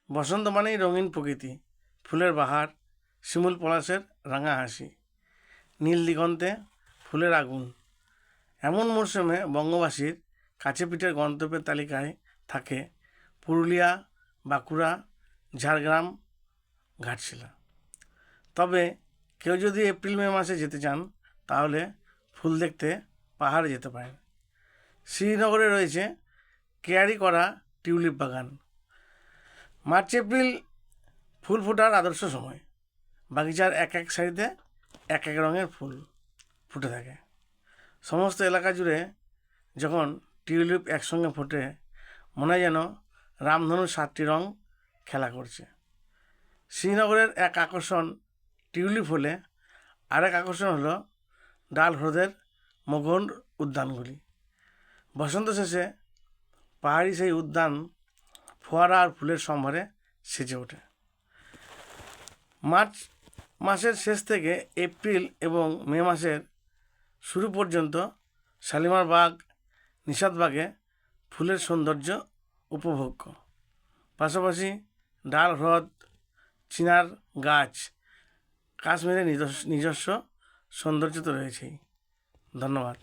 বসন্ত মানেই রঙিন প্রকৃতি, ফুলের বাহার, শিমুল পলাশের রাঙা হাসি, নীল দিগন্তে ফুলের আগুন। এমন মরশুমে বঙ্গবাসীর কাছে পিঠের গন্তব্যের তালিকায় থাকে পুরুলিয়া, বাঁকুড়া, ঝাড়গ্রাম, ঘাটশিলা। তবে কেউ যদি এপ্রিল মে মাসে যেতে চান তাহলে ফুল দেখতে পাহাড়ে যেতে পারেন। শ্রীনগরে রয়েছে কেয়ারি করা টিউলিপ বাগান। মার্চ এপ্রিল ফুল ফোটার আদর্শ সময়। বাগিচার এক এক সারিতে এক এক রঙের ফুল ফুটে থাকে। সমস্ত এলাকা জুড়ে যখন টিউলিপ একসঙ্গে ফোটে মনে হয় যেন রামধনুর 7টি রং খেলা করছে। শ্রীনগরের এক আকর্ষণ টিউলিপ হলে আরেক আকর্ষণ হলো ডাল হ্রদের মগন উদ্যানগুলি। বসন্ত শেষে পাহাড়ি সেই উদ্যান ফোয়ারা আর ফুলের সম্ভারে সেজে ওঠে। মার্চ মাসের শেষ থেকে এপ্রিল এবং মে মাসের শুরু পর্যন্ত শালিমার বাগ, নিষাদবাগে ফুলের সৌন্দর্য উপভোগ্য। পাশাপাশি ডাল হ্রদ, চিনার গাছ, কাশ্মীরের নিজস্ব সৌন্দর্য তো রয়েছেই। ধন্যবাদ।